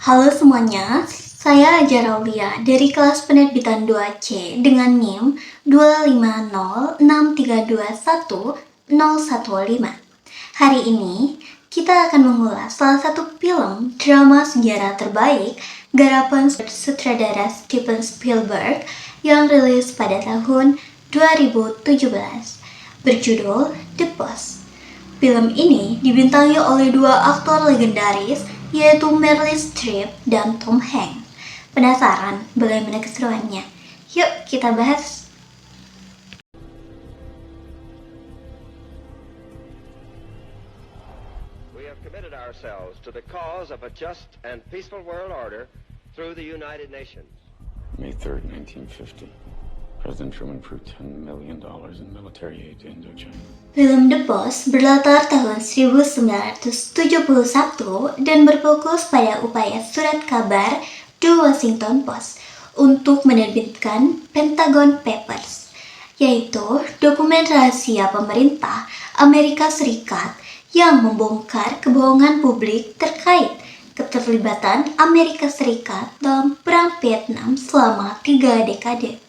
Halo semuanya, saya Aja Raulia dari kelas penerbitan 2C dengan NIM 25063211015. Hari ini kita akan mengulas salah satu film drama sejarah terbaik garapan sutradara Steven Spielberg yang rilis pada tahun 2017 berjudul The Boss. Film ini dibintangi oleh dua aktor legendaris, yaitu Meryl Streep dan Tom Hanks. Penasaran bagaimana keseruannya? Yuk kita bahas. We have committed ourselves to the cause of a just and peaceful world order through the United Nations. May 3rd, 1950. President Truman approved $10 million in military aid to Indochina. Film The Boss berlatar tahun 1971 dan berfokus pada upaya surat kabar The Washington Post untuk menerbitkan Pentagon Papers, yaitu dokumen rahasia pemerintah Amerika Serikat yang membongkar kebohongan publik terkait keterlibatan Amerika Serikat dalam Perang Vietnam selama 3 dekade.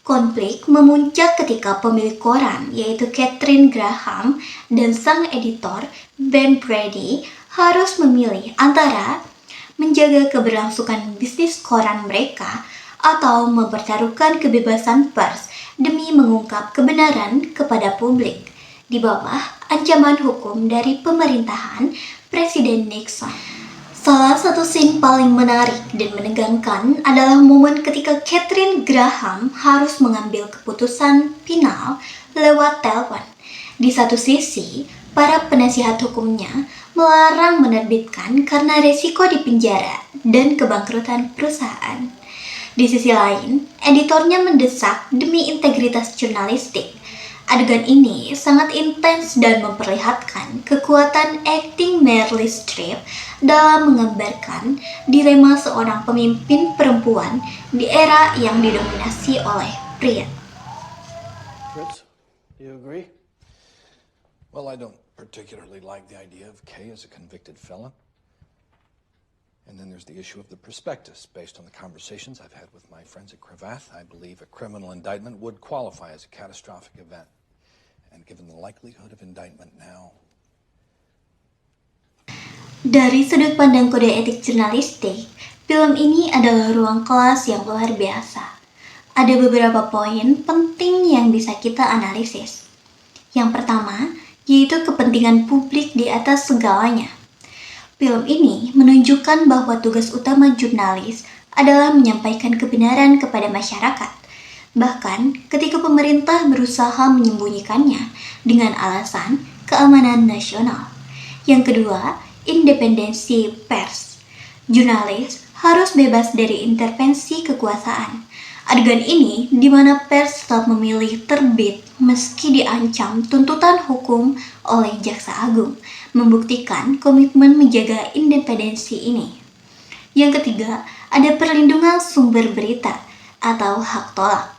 Konflik memuncak ketika pemilik koran, yaitu Katharine Graham, dan sang editor, Ben Brady, harus memilih antara menjaga keberlangsungan bisnis koran mereka atau mempertaruhkan kebebasan pers demi mengungkap kebenaran kepada publik di bawah ancaman hukum dari pemerintahan Presiden Nixon. Salah satu scene paling menarik dan menegangkan adalah momen ketika Katharine Graham harus mengambil keputusan final lewat telepon. Di satu sisi, para penasihat hukumnya melarang menerbitkan karena resiko dipenjara dan kebangkrutan perusahaan. Di sisi lain, editornya mendesak demi integritas jurnalistik. Adegan ini sangat intens dan memperlihatkan kekuatan akting Meryl Streep dalam menggambarkan dilema seorang pemimpin perempuan di era yang didominasi oleh pria. Fritz, do you agree? Well, I don't particularly like the idea of Kay as a convicted felon. And then there's the issue of the prospectus. Based on the conversations I've had with my friends at Cravath, I believe a criminal indictment would qualify as a catastrophic event. And given the likelihood of indictment now... Dari sudut pandang kode etik jurnalistik, film ini adalah ruang kelas yang luar biasa. Ada beberapa poin penting yang bisa kita analisis. Yang pertama, yaitu kepentingan publik di atas segalanya. Film ini menunjukkan bahwa tugas utama jurnalis adalah menyampaikan kebenaran kepada masyarakat. Bahkan ketika pemerintah berusaha menyembunyikannya dengan alasan keamanan nasional. Yang kedua, independensi pers. Jurnalis harus bebas dari intervensi kekuasaan. Adegan ini di mana pers tetap memilih terbit meski diancam tuntutan hukum oleh Jaksa Agung, membuktikan komitmen menjaga independensi ini. Yang ketiga, ada perlindungan sumber berita atau hak tolak.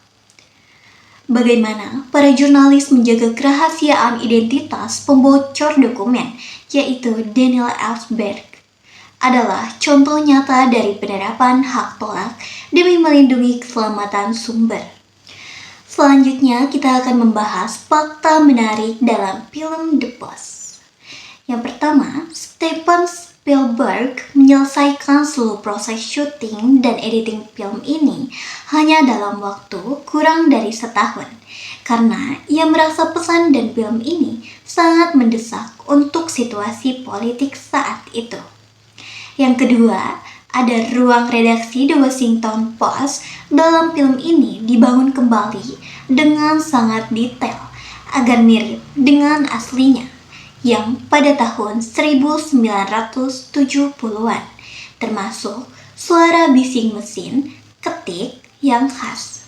Bagaimana para jurnalis menjaga kerahasiaan identitas pembocor dokumen, yaitu Daniel Ellsberg, adalah contoh nyata dari penerapan hak tolak demi melindungi keselamatan sumber. Selanjutnya kita akan membahas fakta menarik dalam film The Boss. Yang pertama, Steven Spielberg menyelesaikan seluruh proses syuting dan editing film ini hanya dalam waktu kurang dari setahun, karena ia merasa pesan dan film ini sangat mendesak untuk situasi politik saat itu. Yang kedua, ada ruang redaksi The Washington Post dalam film ini dibangun kembali dengan sangat detail agar mirip dengan aslinya yang pada tahun 1970-an, termasuk suara bising mesin ketik yang khas.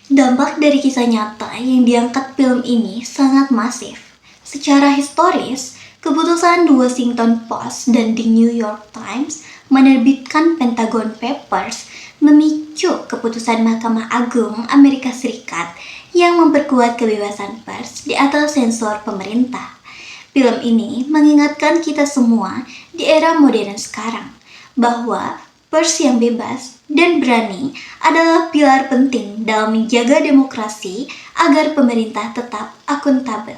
Dampak dari kisah nyata yang diangkat film ini sangat masif. Secara historis, keputusan The Washington Post dan The New York Times menerbitkan Pentagon Papers memicu keputusan Mahkamah Agung Amerika Serikat yang memperkuat kebebasan pers di atas sensor pemerintah. Film ini mengingatkan kita semua di era modern sekarang bahwa pers yang bebas dan berani adalah pilar penting dalam menjaga demokrasi agar pemerintah tetap akuntabel.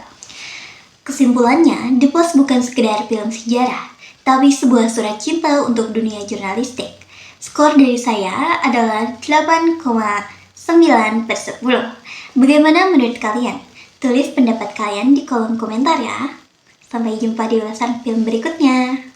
Kesimpulannya, The Post bukan sekedar film sejarah, tapi sebuah surat cinta untuk dunia jurnalistik. Skor dari saya adalah 8,9/10. Bagaimana menurut kalian? Tulis pendapat kalian di kolom komentar ya. Sampai jumpa di ulasan film berikutnya.